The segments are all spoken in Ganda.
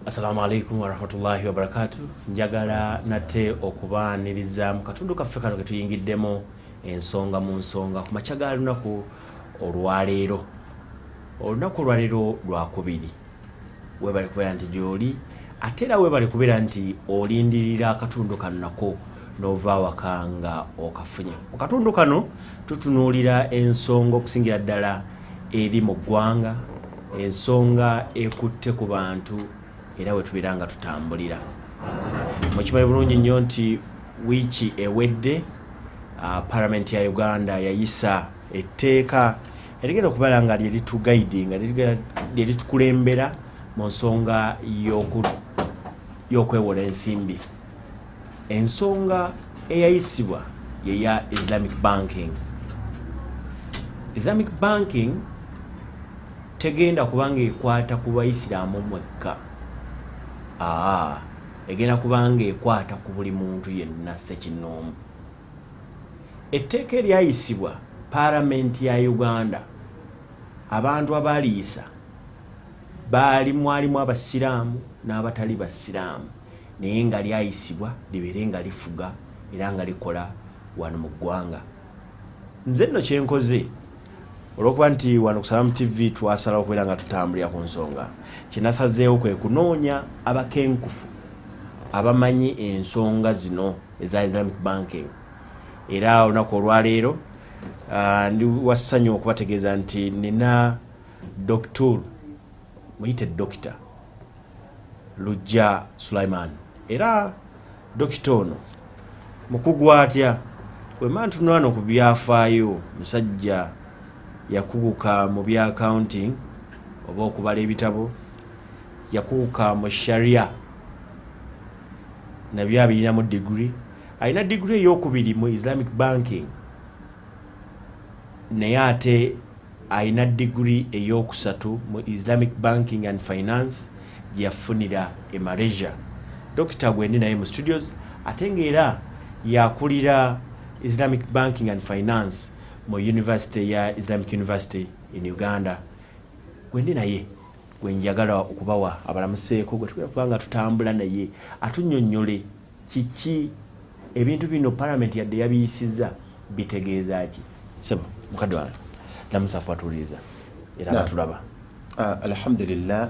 Assalamu alaikum warahmatullahi wabarakatuh. Njagala nate okubaaniriza mu katundu kaffe kano ke tuyingiddemu ensonga mu nsonga ku makya ga lunaku olwaleero. Olunaku olwaleero lwakubiri. Webale kubeera nti gy'oli ate era webale kubeera nti olindirira akatundu kano nako n'ova waka nga okafunye. Mu katundu kano tutunuulira ensonga okusingira ddala eri mu ggwanga, ensonga ekutte ku bantu era we tubeera nga tutambulira. Mukimanyi bulungi nnyo nti wiiki ewedde Parliament ya Uganda yayisa etteeka erigenda okubeera nga lyeritugaidinga lyeritukulembera mu nsonga y'okwewola ensimbi. Ensonga eyayisibwa yeya Islamic banking. Islamic banking tegenda kubanga ekwata ku Bayisiraamu mwekka. Egenda kubanga ekwata ku buli muntu yenna ssekinnoomu. Etteeka eryayisibwa Parliament ya Uganda, abantu abaliyisa mwalimu abasiraamu n'abatali basiraamu, naye nga lyayisibwa libeere nga lifuga era nga likola wano mu ggwanga. Nze nno kyenkoze olw'okuba nti wano ku Salamu TV twasalawo okubeera nga tutambulira ku nsonga, kyenasazeewo kwe kunoonya abakenkufu abamanyi ensonga zino eza Islamic banking. Era olunaku olwaleero ndi wassanyu okubategeeza nti nina Dr. muyite Dr. Lujja Sulaiman. Era Dr. ono mukugu atya, wema ntunulano ku byafaayo, musajja yakuguka mu bya accounting oba okubala ebitabo, yakuguka mu sharia nabyo abirinamu degree, alina degree ey'okubiri mu Islamic banking, naye ate alina degree ey'okusatu mu Islamic banking and finance gye yafunira e Malaysia. Dr. Gwendi naye mu studios ate ng'era yakulira Islamic banking and finance mu university ya Islamic University in Uganda. Gwendi naye gwenjagala okubawa abalamuseeko gwe tugenda kubanga tutambula naye atunnyonnyole kiki ebintu bino Parliament yadde yabiyisizza bitegeeza ki. Sebo mukadde wange lamusa kwatuliza era batulaba. Alhamdulillah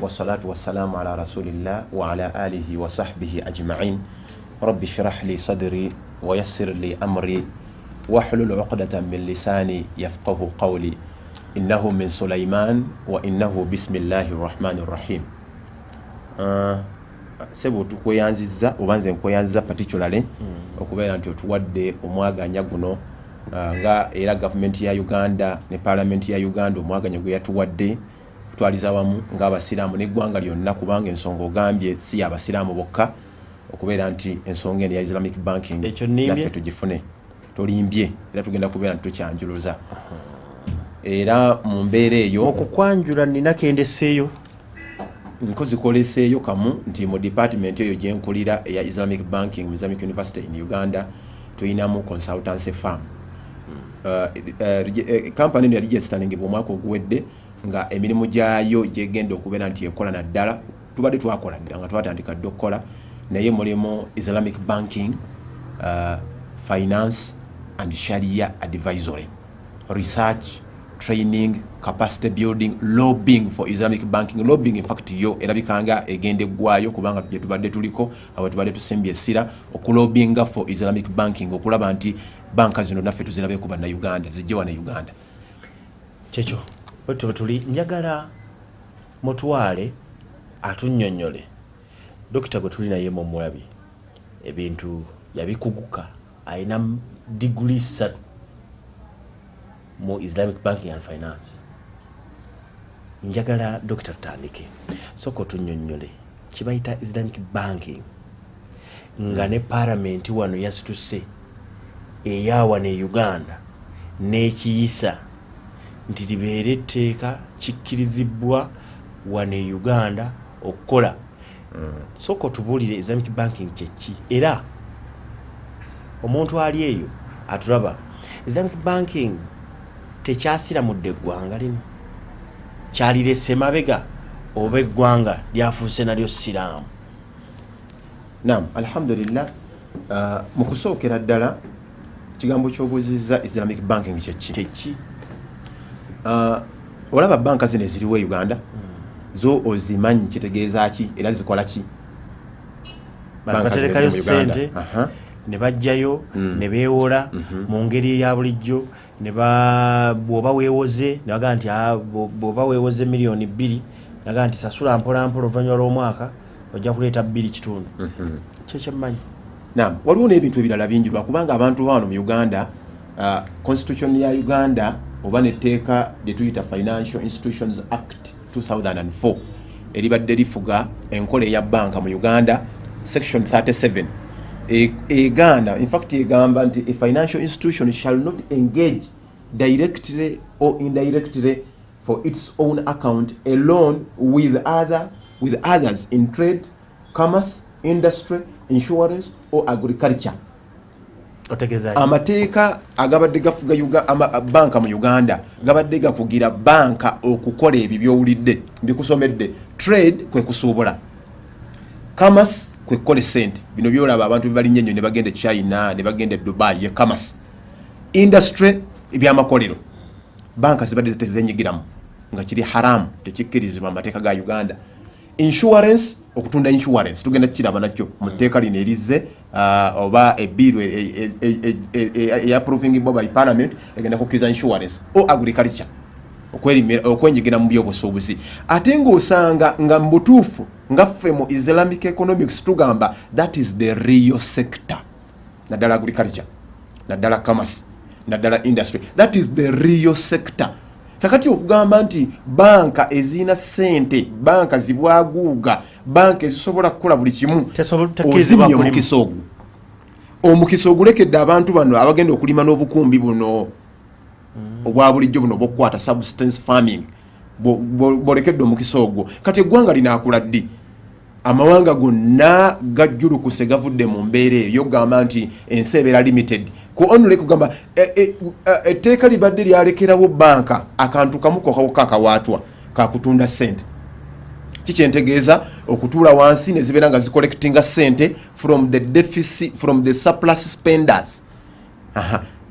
wassalatu wassalamu ala rasulillah wa ala alihi wa sahbihi ajma'in. Rabbi shrah li sadri wa yassir li amri wahlul 'uqdatan min lisani yafqahu qawli. Innahu min Sulaiman wa innahu bismillahir rahmanir rahim. Sebo tukweyanziza obanze nkweyanziza particularly okubeera nti otuwadde omwaganya guno nga era government ya Uganda ne Parliament ya Uganda omwaganya gwe yatuwadde kutwaliza wamu ng'abasiraamu n'eggwanga lyonna, kubanga ensonga ogambye si y'abasiraamu bokka, okubeera nti ensonga eno ya Islamic banking naffe tugifune tolimbye era tugenda kubeera nti tukyanjuluza. Era mu mbeera eyo okukwanjula nina kendeseeyo nkozikoleseeyo kamu nti mu department eyo gye nkulira eya Islamic banking mu Islamic University in Uganda tuyinamu consultancy firm. Company eno yali gyestaningibwa omwaka oguwedde nga emirimu gyayo gyegenda okubeera nti ekola naddala. Tubadde twakola dda nga twatandika dde okukola, naye mulimu Islamic banking, finance and sharia advisory, research, training, capacity building, lobbying for Islamic banking. Lobbying in fact yo erabikanga egende gwayo kubanga tuje tubadde tuliko abo tubadde tusimbye essira okulobbyinga for Islamic banking, okulaba nti banka zino naffe tuzirabe ku banna Uganda zijje wana Uganda. Kyekyo bwe tuli njagala mutwale atunnyonnyole Dr. gwe tuli naye mu mulabi ebintu yabikuguka, alina degree 3 mu Islamic banking and finance. Njagala Dr. tutandike soko tunnyonnyole kibayita Islamic banking nga ne Parliament wano yasituse eyawa ne Uganda n'ekiyisa nti libeere etteeka kikkirizibwa wane Uganda okukola. Soko tubuulire Islamic banking kyeki era omuntu ali eyo atulaba. Islamic banking tekyasiramudde eggwanga lino, kyalirese mabega oba eggwanga lyafuuse nalyo siraamu? Naam, alhamdulillah. Mu kusookera ddala kigambo ky'obuuzizza Islamic banking kyeki? Olaba banka zino eziriwo e Uganda zo ozimanyi kitegeeza ki era zikola ki? Baterekayo ssente ne bajjayo ne beewola mu ngeri eya bulijjo bw'oba weewoze ne bagaa nti bw'oba weewoze miliyoni 2 nagaa nti sasula mpola mpola oluvannyuma lw'omwaka ojja kuleeta 2.5. Kyekyemanyi. Naam, waliwo n'ebintu ebirala bingi lwakubanga abantu bano mu Uganda constitution ya Uganda oba netteeka lye tuyita Financial Institutions Act 2004 eribadde lifuga enkola eya banka mu Uganda section 37 eganda in fact egamba nti a financial institution shall not engage directly or indirectly for its own account alone with others in trade, commerce, industry, insurance or agriculture. Amateeka agabadde gafuga banka mu Uganda gabadde gakugira banka okukola ebyo by'owulidde bikusomedde. Trade kwe kusuubula, commerce kwe kukola sente, bino byolaba abantu bali nnyo ne bagenda China ne bagenda Dubai ye commerce. Industry ebyamakolero banka zibadde tezenyigiramu nga kiri haramu tekikkirizibwa amateeka ga Uganda. Insurance okutunda insurance tugenda kiraba nakyo mu tteeka lino erize oba ebiru approving by parliament egenda kukiza insurance o agriculture okwenyigira mu byobusuubuzi. Ate ng'osanga nga mbutuufu nga ffe mu Islamic economics tugamba that is the real sector, naddala agriculture, naddala commerce, naddala industry, that is the real sector. Kakati okugamba nti banka ezina sente, banka zibwaguuga, banka ezisobola kukola buli kimu ozimye omukisoogu. Omukisoogu lekedde abantu bano abagenda okulima n'obukumbi buno obwa bulijjo buno bw'okukwata subsistence farming bolekedde omukisoogu. Kati eggwanga linaakula ddi? Amawanga gonna gajjulukuse gavudde mu mbeera eyo gamba nti ensi ebeera limited. Ku onule kugamba etteeka libadde lyalekerawo banka akantu kamu kokka akawaatwa kakutunda sente. Kikyentegeeza okutuula wansi ne zibeera nga zicollectinga sente from the deficit, from the surplus spenders.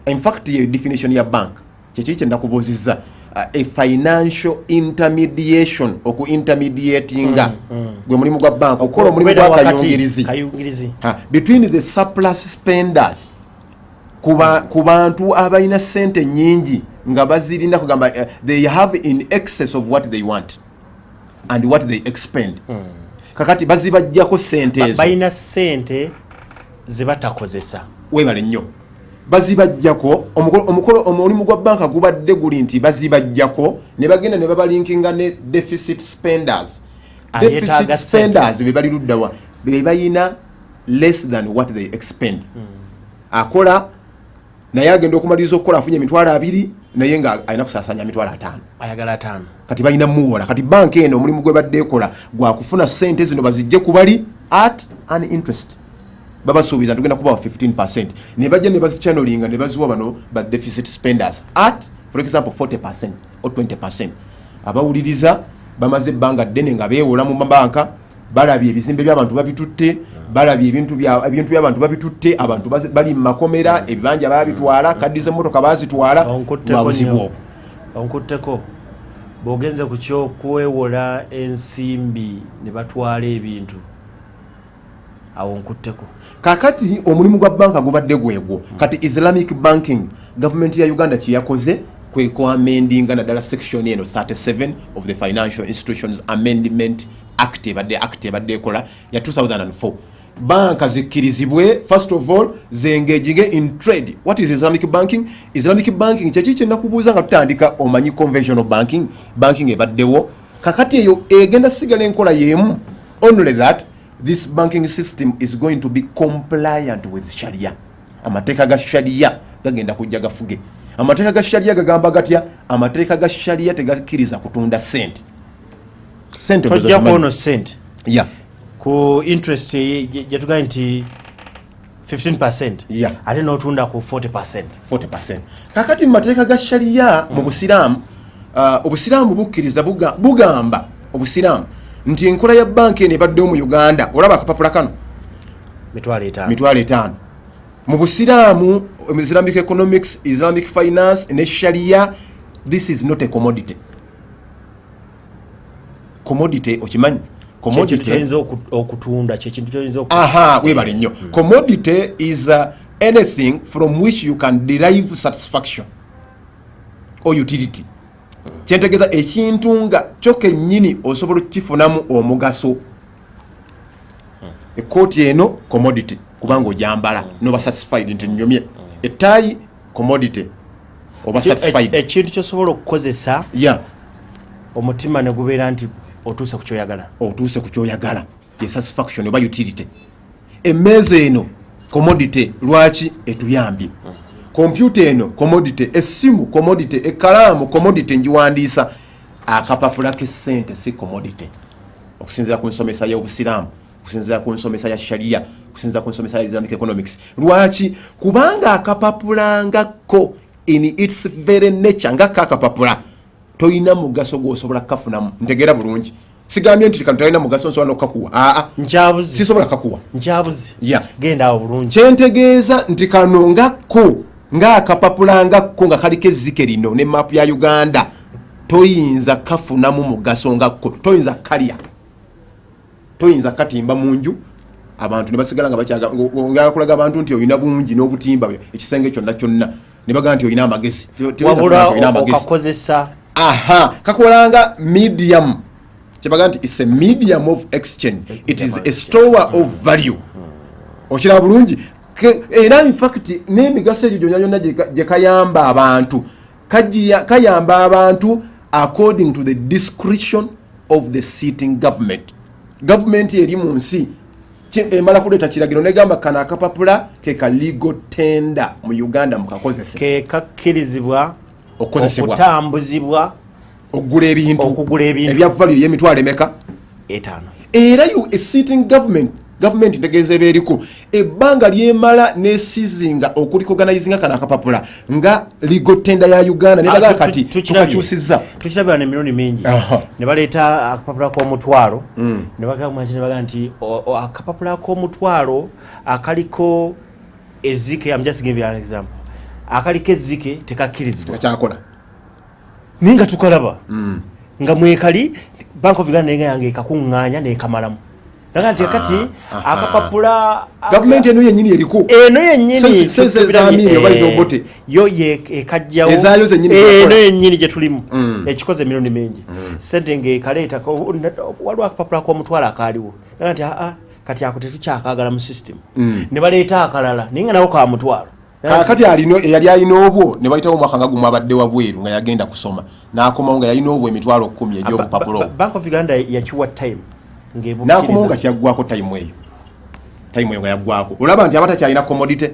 In fact ye definition ya bank kyekiri kye ndakubuuzizza a financial intermediation oku intermediatinga gwe mulimu gwa bank okola omulimu gwa kayungirizi between the surplus spenders ku bantu abalina sente nyingi nga bazirina kugamba they have in excess of what they want and what they expend. Kakati bazibajjako sente ezo balina sente zibatakozesa webale nnyo bazibajjako omulimu gwa banka gubadde guli nti bazibajjako ne bagenda ne babalinkinga ne deficit spenders. Deficit spenders be bali luddawa be bayina less than what they expend. Akola naye agenda okumaliriza okukola afunye emitwalo 2 naye nga alina kusaasanya emitwalo 5 ayagala 5 kati balina muwola. Kati banka eno omulimu gwe badde ekola gwa kufuna sente zino bazijje kubali at an interest. Babasuubiza tugenda kubawa 15% ne bajja ne bazichannelinga ne baziwa bano ba deficit spenders at for example 40% or 20%. Abawuliriza bamaze ebbanga ddene nga beewola mu mabanka, balabye ebizimbe by'abantu babitutte, balabye ebintu by'abantu babitutte, abantu bali mu makomera, ebibanja babitwala, kaddi z'emmotoka bazitwala babuzibu. Onkutteko bw'ogenze ku ky'okwewola ensimbi ne batwala ebintu awo nkutteko. Kakati omulimu gwa banka gubadde gwegwo. Kati Islamic banking government ya Uganda kiyakoze kwe amendinga naddala section eno 37 of the Financial Institutions Amendment Act ebadde ekola ya 2004. Banka zikkirizibwe first of all zengaging in trade. What is Islamic banking? Islamic banking kyekiki nakubuuza nga tutandika omanyi conventional banking ebaddewo. Kakati eyo egenda sigala enkola yemu. Only that this banking system is going to be compliant with Sharia. Amateeka ga Sharia gagenda kujja gafuge. Amateeka ga Sharia gagamba gatya? Amateeka ga Sharia tegakkiriza kutunda sente. Sente tojja kuono sente. Yeah. Ku interest yatuga nti 15%. Yeah. Ate n'otunda ku 40%. 40%. Kakati mu mateeka ga Sharia mu Busiraamu, Obusiraamu bukkiriza bugamba obusiraamu nti enkola ya banki eno ebaddewo mu Uganda olaba akapapula kano mitwalo 5 mu busiraamu Islamic economics, Islamic finance ne sharia. This is not a commodity. Commodity okimanyi commodity okutunda kintu kyoyinza webale nnyo. Commodity is anything from which you can derive satisfaction or utility. Kyentegeeza ekintu nga kyo kennyini osobola okukifunamu omugaso. Ekkooti eno commodity kubanga ojambala noba satisfied nti nnyomye. Ettaayi commodity oba satisfied. Ekintu kyosobola okukozesa omutima ne gubeera nti otuuse ku kyoyagala. Ye satisfaction oba utility. Emmeeza eno commodity lwaki etuyambye. Computer eno commodity, essimu commodity, ekkalaamu commodity njiwandiisa. Akapapula k'essente si commodity. Okusinziira ku nsomesa y'obusiraamu, okusinziira ku nsomesa ya sharia, okusinziira ku nsomesa ya Islamic economics. Lwaki? Kubanga akapapula ngako in its very nature ngako akapapula toyina mugaso gw'osobola kukafunamu. Ntegeera bulungi. Sigambye nti kano talina mugaso nsobola n'okukakuwa. Nkyabuzi. Sisobola kakuwa. Nkyabuzi. Genda awo bulungi. Kyentegeeza nti kano ngako ng'akapapula ngako nga kaliko ezzike lino ne maapu ya Uganda toyinza kafunamu mugaso ngako. Toyinza kalya. Toyinza katimba mu nju abantu ne basigala nga bakulaga abantu nti oyina bungi n'obutimba ekisenge kyonna ne bagamba nti oyina amagezi. Wabula okakozesa kakolanga medium. Kyebaga nti it's a medium of exchange. It is a store of value. Okira bulungi. Era in fact n'emigaso egyo gyonna gye kayamba abantu kayamba abantu according to the discretion of the sitting government. Government eri mu nsi emala kuleeta kiragiro negamba kana akapapula ke ka legal tender mu Uganda mukakozese ke kakkirizibwa okutambuzibwa okugula ebintu ebya value y'emitwalo emeka 5. Era a sitting government ntegeeza ebeeriko ebbanga lyemala n'esizinga okulikorganizinga kana akapapula nga legal tender ya Uganda ne baga kati tukakyusizza tukirabira ne milioni mingi ne baleeta akapapula k'omutwalo ne baga nti akapapula k'omutwalo akaliko ezzike. I'm just giving you an example. Akaliko ezzike tekakkirizibwa kyakola ninga tukalaba nga mwekali Bank of Uganda yange ekakuŋŋaanya n'ekamalamu. Nakati kati akapapula government eno yennyini eriko sezamini obayizo obote yo ekajjawo ezayo zennyini eno yennyini gye tulimu ekikoze milioni mingi sente ng'ekaleeta waliwo akapapula k'omutwalo akaaliwo nakati kati ako tetukyakaagala mu system ne baleeta akalala naye nga nawo ka mutwalo kati yali alina obwo ne bayitawo omwaka nga gumu abadde wabweru nga yagenda kusoma n'akomawo nga yalina obwo emitwalo 10 egy'obupapula. Bank of Uganda yakiwa time n'akomawo nga kyaggwako time eyo nga yaggwako. Olaba nti abatakyalina commodity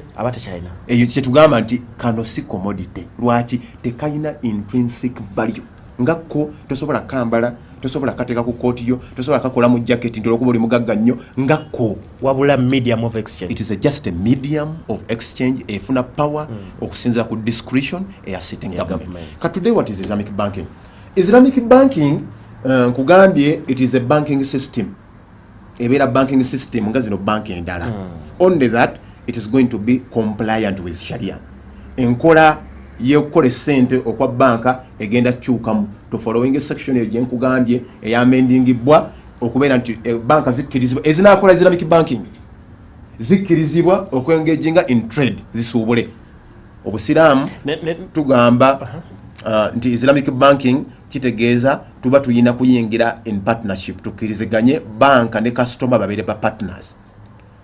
eyo kyetugamba nti kano si commodity. Lwaki? Tekayina intrinsic value. Ngako tosobola kambala, tosobola kateeka ku kooti yo, tosobola kakola mu jacket nti olwokuba oli mugagga nnyo. Ngako wabula medium of exchange. It is just a medium of exchange efuna power okusinziira ku discretion eya sitting government. But today what is Islamic banking? Islamic banking nkugambye it is a banking system. Ebeera banking system nga zino banking endala. Only that it is going to be compliant with Sharia. Enkola yekola sente okwa banka egenda kyukamu to following section eyo gye nkugambye eyamendingibwa okubeera nti banka zikkirizibwa ezinakola Islamic banking zikkirizibwa okwengeginga in trade zisuubule. Obusiraamu tugamba nti Islamic banking kitegeeza tuba tuyina kuyingira in partnership tukkiriziganye banka ne customer babere ba partners.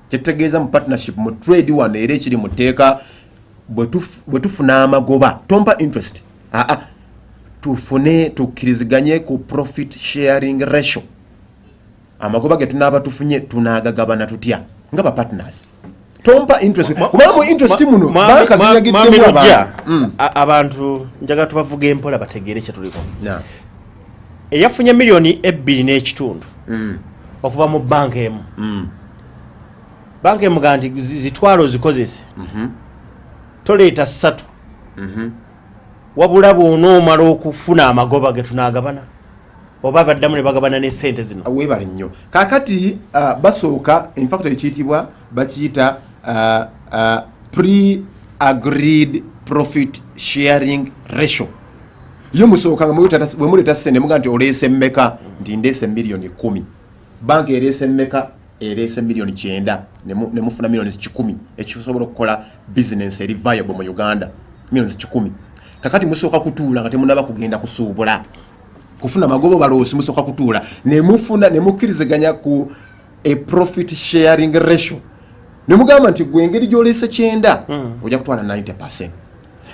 Kitegeeza mu partnership mu trade one era ekiri mu tteeka bwe tufuna amagoba tompa interest tufune tukkiriziganye ku profit sharing ratio. Amagoba ge tunaaba tufunye tunaagagabana tutya nga ba partners. Tompa interest kubamu interest muno banka zinyagiddemu abantu njaga tubavuga empola bategeere kye tuliko. Eyafunye milioni 2.5 okuva mu banka emu. Banka emu ganti zitwalo zikozese toleeta 3 wabula bw'onoomala okufuna amagoba ge tunaagabana oba baddamu ne bagabana ne ssente zino webale nnyo kakati basooka in fact ekiyitibwa bakiyita pre-agreed profit sharing ratio yo musooka nga bwe muleeta ssente muga nti oleese mmeka nti ndeese miliyoni 10 banka ereese mmeka ereese miliyoni 9 ne mufuna miliyoni 10 ekisobola okukola business eri viable mu Uganda miliyoni 10 kakati musooka kutuula nga temunaba kugenda kusuubula kufuna magobo baloosi musooka kutuula ne mufuna ne mukkiriziganya ku a profit sharing ratio ne mugamba nti gwe engeri gy'oleese 9 ojja kutwala 90%,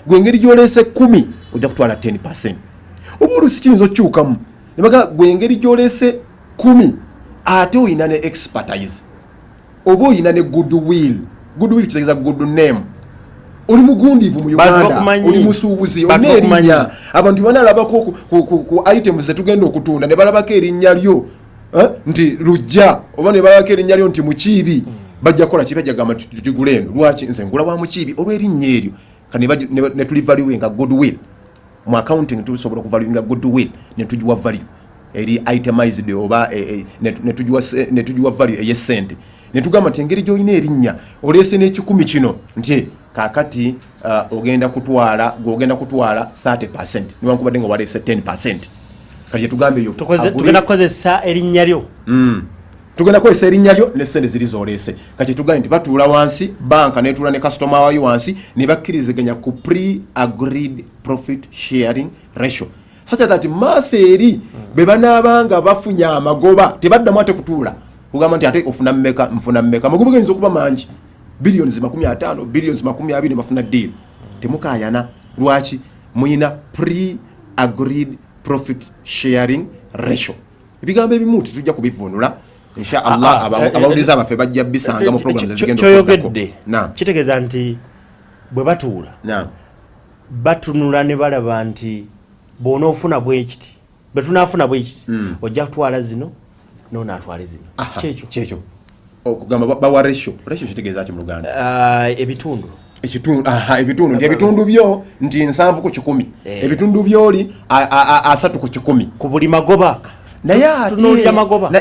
gwe engeri gy'oleese 10 ojja kutwala 10%. oba oluusi kiyinza okukyukamu ne bagamba gwe engeri gy'oleese 10 ate oyina ne expertise oba oyina ne goodwill kitegeeza good name, oli mugundivu mu Uganda, oli musuubuzi, olina erinnya abantu banalabako ku items zetugenda okutunda ne balabako erinnya lyo nti lujja oba ne balabako erinnya lyo nti mukiibi bajja kola kibajja gamba tugigule eno lwaki nze ngula wa mukiibi olw'erinnya eryo kane ne tuli value nga goodwill mu accounting tusobola kuvalue nga goodwill ne tugiwa value eri itemized oba ne tugiwa value ey'essente ne tugamba nti engeri gy'olina erinnya oleese n'ekikumi kino nti kakati ogenda kutwala 30% niwankubadde nga waleese 10%. kati tugambe yo tugenda kukozesa erinnya lyo tugenda kukozesa erinnya lyo ne ssente ziri z'oleese. kati tugambe nti batuula wansi banka netuula ne customer wayo wansi ne bakkiriziganya ku pre-agreed profit sharing ratio such that maaso eri be banaabanga bafunya amagoba tebaddamu ate kutuula kugamba nti ate ofuna mmeka nfuna mmeka amagoba gayinza okuba mangi billions 50 billions 20 bafuna deal temukayana lwaki muyina pre-agreed profit sharing ratio. ebigambo ebimu tujja kubivunula inshallah abawuliza baffe bajja bisanga mu programs ezigenda okuyogedde kitegeeza nti bwe batuula batunula ne balaba nti bona ofuna bwekiti betunaafuna bwekiti ojja kutwala zino nonaatwale zino kyekyo okugamba bawa ratio kitegeeza ki mu Luganda ebitundu ebitundu byo nti 7 ku 10 ebitundu byoli 3 ku 10 ku buli magoba naye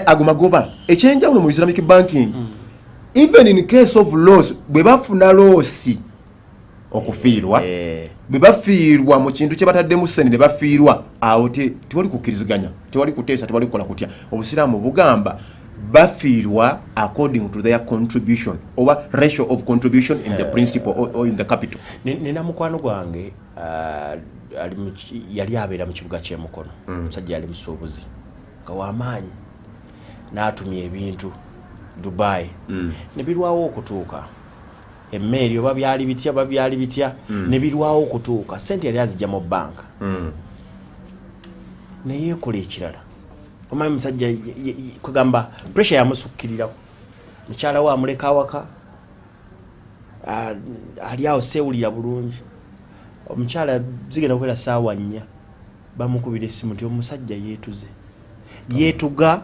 ago magoba ekyenjawulo mu Islamic banking even in case of loss bwe bafuna loss okufiirwa bwe bafiirwa mu kintu kye bataddemu ssente ne bafiirwa awo tewali kukkiriziganya tewali kuteesa tewali kukola kutya. Obusiraamu bugamba bafiirwa according to their contribution or ratio of contribution in the principal or in the capital. Nina mukwano gwange yali abeera mu kibuga ky'e Mukono musajja yali musuubuzi nga w'amaanyi n'atumya ebintu Dubai ne birwawo okutuuka emmeri oba byali bitya ne birwawo okutuuka ssente yali azijja mu banka naye yeekola ekirala omanyi musajja kugamba pressure yamusukkirirawo mukyala we amuleka awaka ali awo seewulira bulungi omukyala zigenda kukwera ssaawa 4 bamukubira essimu nti omusajja yeetuga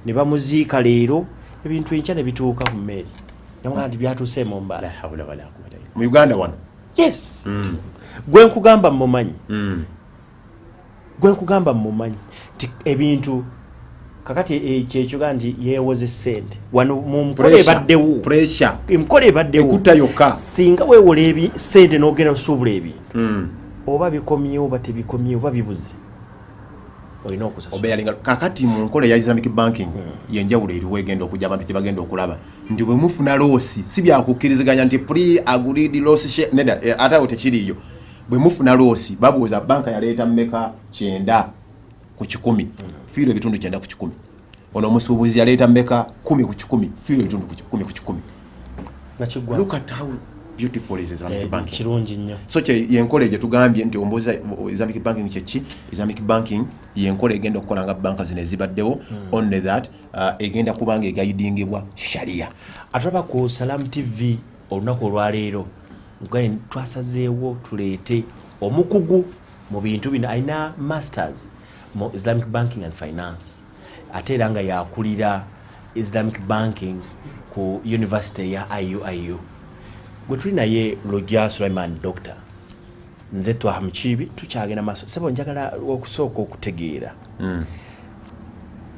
ne bamuziika leero ebintu enkya ne bituuka ku mmeri namugaa nti byatuuse mu Mombasa mu Uganda wano. Yes gwe nkugamba mmumanyi ti ebintu kakati kyekyo nti yeewoze ssente wano mu mukolo ebaddewo emukolo ebaddewo singa weewola ssente n'ogenda osuubula ebintu oba bikomyewo oba tebikomyewo oba bibuze olina okusasula. kakati mu nkola eya Islamic banking yenjawulo eriwo egenda okujja abantu gye bagenda okulaba nti bwe mufuna loosi si byakukkiriziganya nti pre-agreed loss share neda ate awo tekiriyo. bwe mufuna loosi babuuza banka yaleeta mmeka 9 ku 10 fiiro ebitundu 9 ku 10 ono omusuubuzi yaleeta mmeka 10 ku 10 fiiro ebitundu 10 ku 10. Look at how beautiful is Islamic banking. Kirungi nnyo. So yenkola gye tugambye nti omboza Islamic banking kyeki Islamic banking yenkola egenda okukola nga banka zino ezibaddewo only that egenda kubanga egaidingibwa sharia. Ataba ku Salam TV olunaku olwaleero ngaye twasazeewo tuleete omukugu mu bintu bino alina masters mu Islamic banking and finance ate era nga yakulira Islamic banking ku university ya IUIU. Gwe tuli naye Lujja Sulaiman Doctor nze Twaha Mukiibi tukyagenda maaso sebo njagala okusooka okutegeera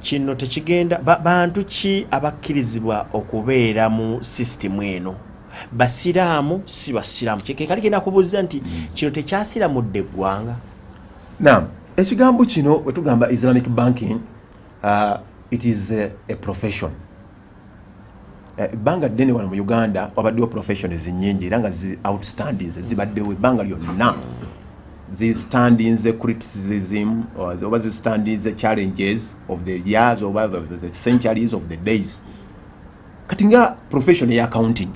kino tekigenda bantu ki abakkirizibwa okubeera mu system eno basiraamu si basiraamu kali kena kubuuza nti kino tekyasiramudde eggwanga. Naam, ekigambo kino bwe tugamba Islamic banking it is a profession. Ebbanga ddene wano mu Uganda wabaddewo professions nnyingi era nga outstanding zibaddewo ebbanga lyonna zistandings criticism oba zistandings challenges of the years or the centuries of the days. Kati nga profession ya accounting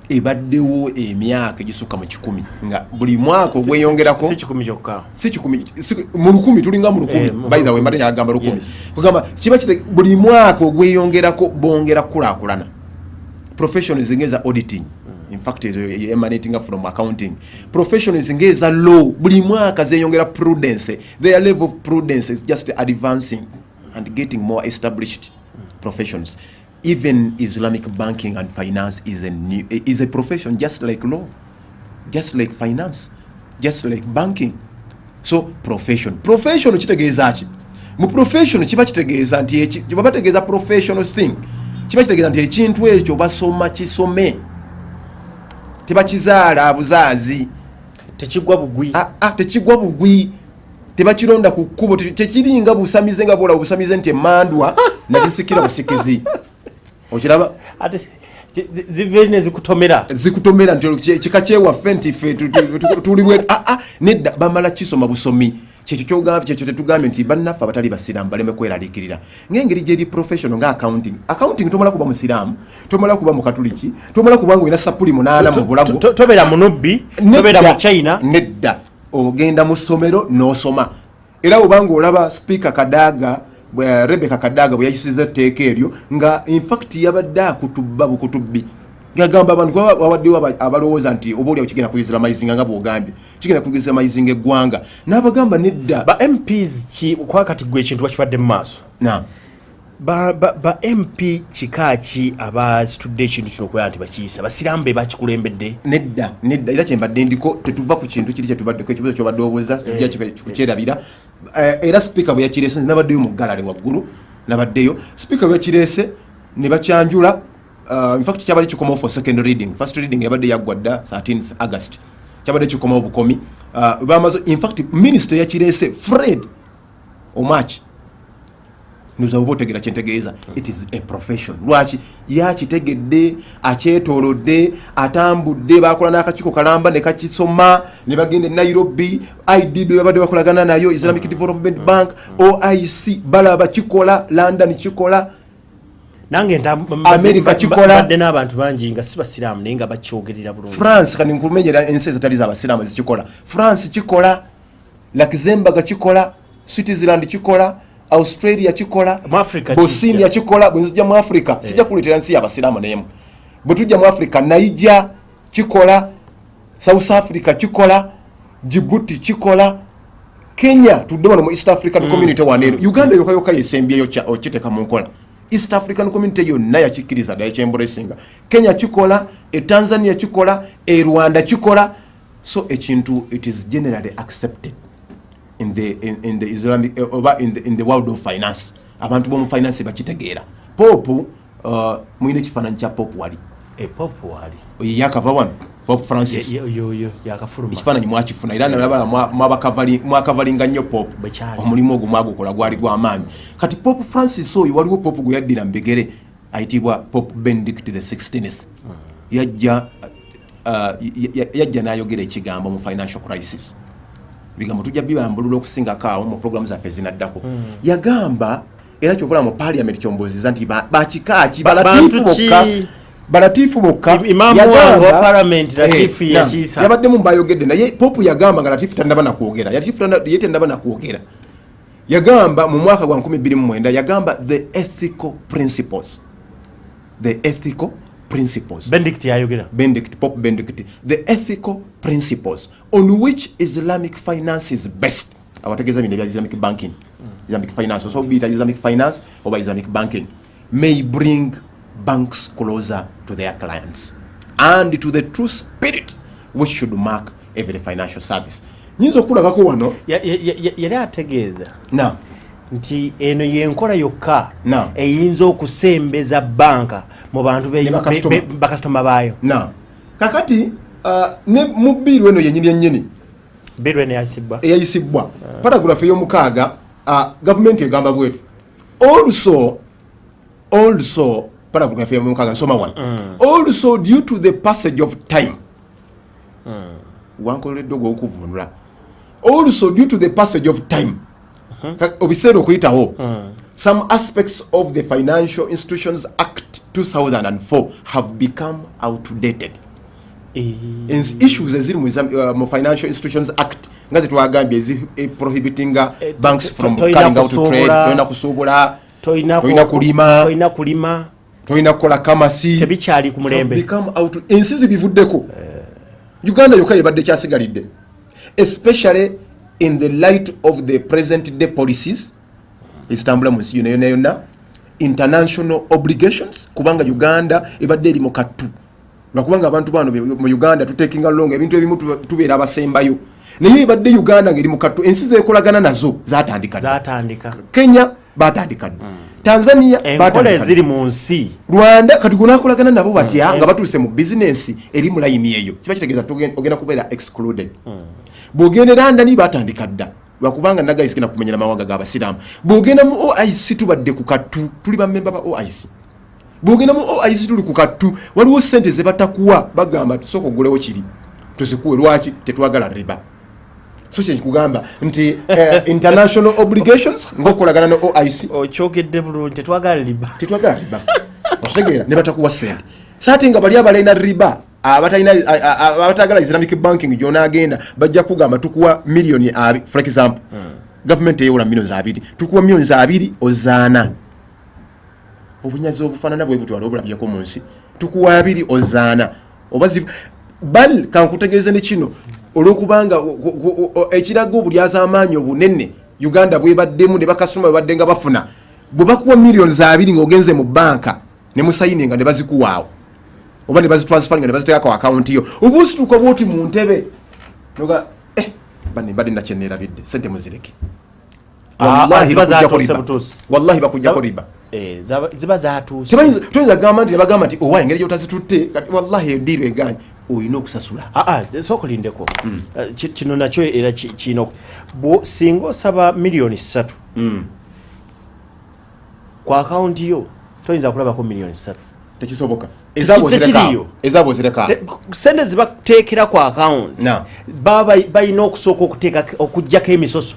ebaddewo emyaka egisukka mu 10 nga buli mwaka ogweyongerako si 10 kyokka si 10 mu 10 tulinga mu 10 by the way mbadde yagamba 10 kugamba kiba kite buli mwaka ogweyongerako bongera kulaakulana. Professions ngeza auditing in fact is emanating from accounting. Professions ngeza law buli mwaka zeyongera prudence. Their level of prudence is just advancing and getting more established professions. Even Islamic banking and finance is a profession just like law, just like finance, just like banking. So profession kitegeeza ki? Mu profession kiba kitegeeza nti kiba bategeeza professional thing. Kiba kitegeeza nti ekintu ekyo basoma kisome. Tebakizaala buzaazi. Tekigwa bugwi. Tekigwa bugwi. Tebakironda ku kkubo tekiringa busamize nga bola busamize nti emandwa nazisikira busikizi. Okiraba ate zivene zikutomera nti kika kyewa fenti fe tuliwe nedda bamala kisoma busomi kyekyo kyogamba kyekyo tetugambye nti bannaffe abatali basiraamu baleme kweralikirira ng'engeri gyeri professional nga accounting tomala kuba musiraamu tomala kuba mukatuliki tomala kuba ngo ina sapuli munana mu bulago tobera munubbi tobera mu China nedda ogenda mu ssomero n'osoma era obanga olaba speaker Kadaga Rebecca Kadaga bwe yayisiza etteeka eryo nga in fact yabadde akutubba bukutubbi gagamba abantu wawaddewo abalowooza nti oba oli kigenda kuislamizinga nga bw'ogambye kigenda kuislamizinga eggwanga n'abagamba nedda ba MPs kwakati gwe ekintu bakibadde mu maaso ba MP kikaaki abasitudde ekintu kino okwera nti bakiyisa basiraamu be bakikulembedde nedda era kyembadde ndiko tetuva ku kintu kiri kyetubaddeko ekibuzo kyobadde obuuza tujja kukyerabira era speaker bwe yakireese nabaddeyo mu galale waggulu nabaddeyo speaker bwe yakireese ne bakyanjula in fact kyabadde kikomawo for second reading. First reading yabadde yaggwa dda 13 August kyabadde kikomawo bukomi bamaze in fact minister yakireese Fred Omachi nuzawo tegera kyentegeeza it is a profession. Lwaki yakitegedde akyetoolodde atambudde bakola n'akakiiko kalamba ne kakisoma ne bagenda Nairobi IDB babadde bakolagana nayo Islamic Development Bank OIC balaba kikola London kikola nange America kikola badde n'abantu bangi nga si basiraamu naye nga bakyogerera bulungi. France kani nkumenyera ensi ezitali za basiraamu zikikola France kikola Luxembourg kikola Switzerland kikola Australia kikola Bosnia kikola bwenzija mu Africa sijja kuletera nsi y'abasiraamu n'emu bwe tujja mu Africa Niger kikola South Africa kikola Djibouti kikola Kenya tudde wano mu East African Community wanero Uganda yokayoka yesembyeyo okiteka mu nkola East African Community yonna yakikkiriza dda ekyembulesinga Kenya kikola Tanzania kikola Rwanda kikola so ekintu it is generally accepted in the Islamic in the world of finance. Abantu bomu finance bakitegeera. Pope muine kifananyi kya Pope wali. Pope wali. Yakava wano Pope Francis. Yo yakafuluma. Kifananyi mwakifuna era nalaba mwabakavalinga nnyo Pope. Omulimu ogwo mwagukola gwali gw'amaanyi. Kati Pope Francis oyo waliwo Pope gwe yaddira mbegere ayitibwa Pope Benedict the 16th. Yajja n'ayogera ekigambo mu financial crisis. Bigambo tujja bibambulula okusinga kaawo mu programu zaffe zinaddako yagamba era kyobula mu parliament kyomboziza nti bakikaaki balatifu bokka imamu wa parliament latifu yakisa yabadde mu bayogedde naye Pope yagamba nga latifu tandaba na kwogera yete ndaba na kwogera yagamba mu mwaka gwa 2009 yagamba the ethical principles Benedict yayogera Pope Benedict the ethical principles on which Islamic finance is based abategeza bino bya Islamic banking Islamic finance so be it Islamic finance or Islamic banking may bring banks closer to their clients and to the true spirit which should mark every financial service. Nyinza okulabako wano yali ategeeza na nti eno yenkola yokka na eyinza okusembeza banka mu bantu bakasitoma baayo na kakati ne mu biiru eno yennyini biiru eno eyayisibwa paragraph ey'omukaaga gavumenti egamba bwetu also paragraph ey'omukaaga nsoma wano also due to the passage of time wankoledde ogw'okuvunula also due to the passage of time obiseera okuyitawo some aspects of the Financial Institutions Act 2004 have become outdated. Issues eziri mu Financial Institutions Act nga zetwagambye prohibiting banks from carrying out trade, toyina kusuubula, toyina kulima, toyina kukola kamasi, tebikyali ku mulembe, become out. Ensi zibivuddeko. Uganda yokka yebadde kyasigalidde, especially in the light of the present day policies ezitambula mu nsi yonna, international obligations, kubanga Uganda ebadde eri mu kattu lwakubanga abantu bano mu Uganda tutekinga along ebintu ebimu tubeera abasembayo, naye ebadde Uganda ngeri mu kattu, ensi zekolagana nazo zatandika Kenya batandika Tanzania batandika eziri mu nsi, Rwanda kati gunakolagana nabo batya nga batuse mu business eri mu line eyo, kiba kitegeeza ogenda kubeera excluded. Bwogenda London batandika dda lwakubanga nagayise na kumenyera mawanga g'abasiraamu. Bwogenda mu OIC tubadde ku kattu, tuli ba member ba OIC. Bwogenda mu OIC tuli ku kattu, waliwo sente ze batakuwa bagamba tusoko ogulewo kiri tusikuwe, lwaki tetwagala riba. So kye kugamba nti international obligations ngokolagana no OIC okyogedde bulungi, tetwagala riba otegeera ne batakuwa sente saati nga bali abalina riba abatagala Islamic banking jona agenda bajja kugamba tukuwa million 2 for example government eyola millions 2 tukuwa millions 2 ozaana obunyazi obufanana bwe butwala obulabyeko mu nsi tukuwa 2 ozaana obazi bal kankutegeeze ne kino olwokubanga ekirago obulyaza amaanyi obunene Uganda bwebaddemu ne bakasoma bebaddenga bafuna bwe bakuwa millions 2 ng'ogenze mu banka ne musayininga ne bazikuwaawo oba ne bazitransferinga ne baziteeka ku account yo obusituka bwoti mu ntebe noga bani badi nakyenera bidde sente muzireke wallahi bakujja ko riba ziba zatuuse tuyinza gamba nti ne bagamba nti owa engeri gyotazitutte kati wallahi ediiro eganye oyina okusasula sokulindeko kino nakyo era kino singa osaba million 3 ku account yo toyinza kulabako million 3 tekisoboka ezabo zireka sente zibateekera ku account baba balina okusooka okujjako emisoso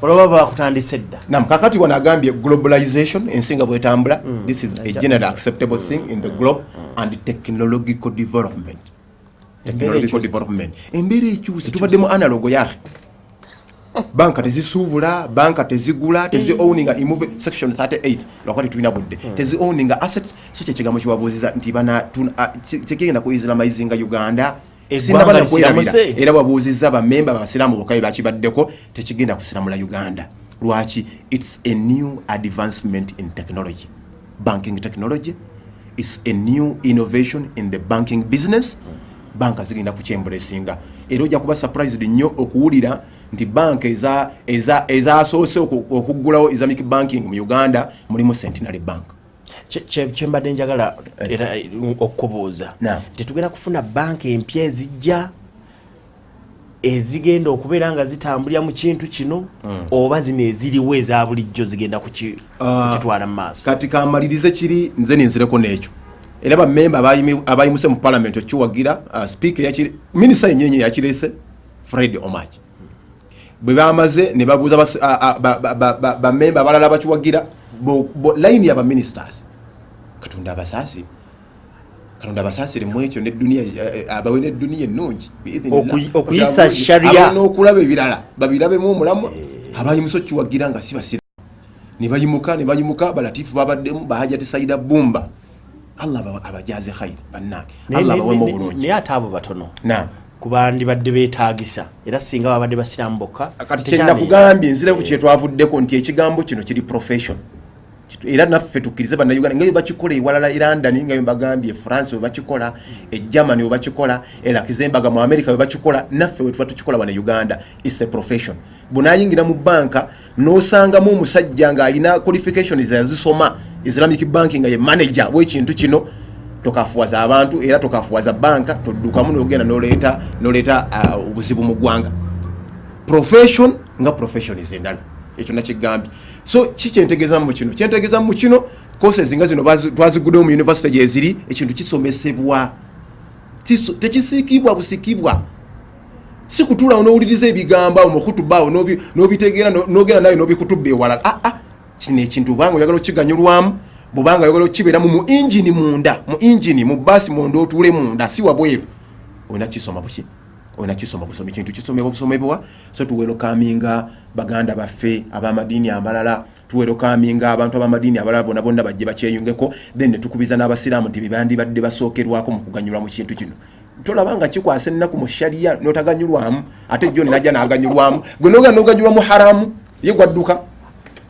olwoba bakutandise dda nam kakati wanagambye globalization ensinga bwetambula this is a general acceptable thing in the globe and technological development embeera ekyuse tubaddemu analogo yake banka tezisuubula, banka tezigula, tezi owninga imove section 38 lwakwati tulina budde tezi owninga assets. So kye kigambo kiwabuuziza nti bana kigenda ku Islamizinga Uganda sinabana kwirabira era wabuuziza bamemba babasiraamu bokaye bakibaddeko tekigenda kusiramula Uganda. Lwaki? It's a new advancement in technology. Banking technology is a new innovation in the banking business. Banka zigenda kukyembulesinga era ojja kuba surprised nnyo okuwulira nti banka ezasoose okuggulawo Islamic banking mu Uganda mulimu Centenary Bank. Kyembadde njagala era okubuuza tetugenda kufuna banka empya ezijja ezigenda okubeera nga zitambulira mu kintu kino oba zino eziriwo eza bulijjo zigenda kukitwala mu maaso. Kati kamalirize kiri nze ninzireko n'ekyo era bamemba abayimuse mu parliament okiwagira speaker yakiri minister yenyenye yakirese Fred Omachi bwe bamaze ne babuuza bamemba abalala bakiwagira line y'aba ministers katonda abasasire mu ekyo n'eddunia abawe n'eddunia ennungi okuyisa sharia n'okulaba ebirala babirabemu omulamu abayimuse okiwagira nga si basira ne bayimuka balatifu babaddemu bahajati Saida Bumba Allah abajaze khair bannake Allah bawemo bulungi ne atabo batono kubandi badde beetagisa era singa babadde basiramu bokka kati kyenda kugambye nzire ku kye twavuddeko nti ekigambo kino kiri profession era naffe tukkirize bannayuganda nga bwe bakikola ewalala e London nga bwe bagambye France bwe bakikola e Germany bwe bakikola e Luxembourg mu America bwe bakikola naffe bwe tuba tukikola wano Uganda. It's a profession. Bunayingira mu banka n'osangamu omusajja nga alina qualifications yazisoma Islamic banking nga ye manager w'ekintu kino tokafuwaza abantu era tokafuwaza banka toddukamu n'ogenda n'oleeta obuzibu mu ggwanga. Profession nga professions endala ekyo nakigambye. So kikyentegeeza mu kino kyentegeeza mu kino courses nga zino twaziguddemu mu university gye ziri ekintu kisomesebwa tekisiikibwa busikibwa si kutuula onowuliriza ebigambo awo mukutubaawo n'obitegeera n'ogenda nayo n'obikutubba ewalala kino ekintu obanga oyagala okiganyulwamu bwobanga oyagala okibeeramu mu engine munda mu engine mu baasi munda otuule munda si wabweru olina kisoma buki olina kisoma busoma ekintu kisomebwa. So tuwerokaminga baganda baffe ab'amadiini amalala tuwerokaminga abantu ab'amadiini abalala bonna bajje bakyeyungeko then ne tukubiza n'abasiraamu nti bibandibadde basookerwako mu kuganyulwa mu kintu kino. Tolabanga kikwasa ennaku mu sharia n'otaganyulwamu ate jjo najja n'aganyulwamu gwe n'oganyulwamu haramu ye gwadduka.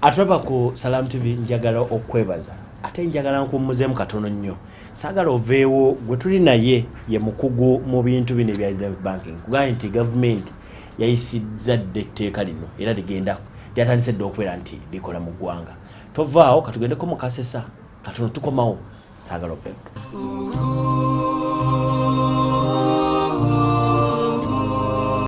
Atulaba ku Salam TV njagala okwebaza ate njagala nkuumuzeemu katono nnyo. Saagala oveewo gwe tuli naye ye mukugu mu bintu bino ebya Islamic banking kugamba nti gavumenti yayisizza dde etteeka lino era ligenda lyatandise dde okubeera nti likola mu ggwanga. Tovaawo katugendeko mu kasesa katono tukomawo saagala oveewo.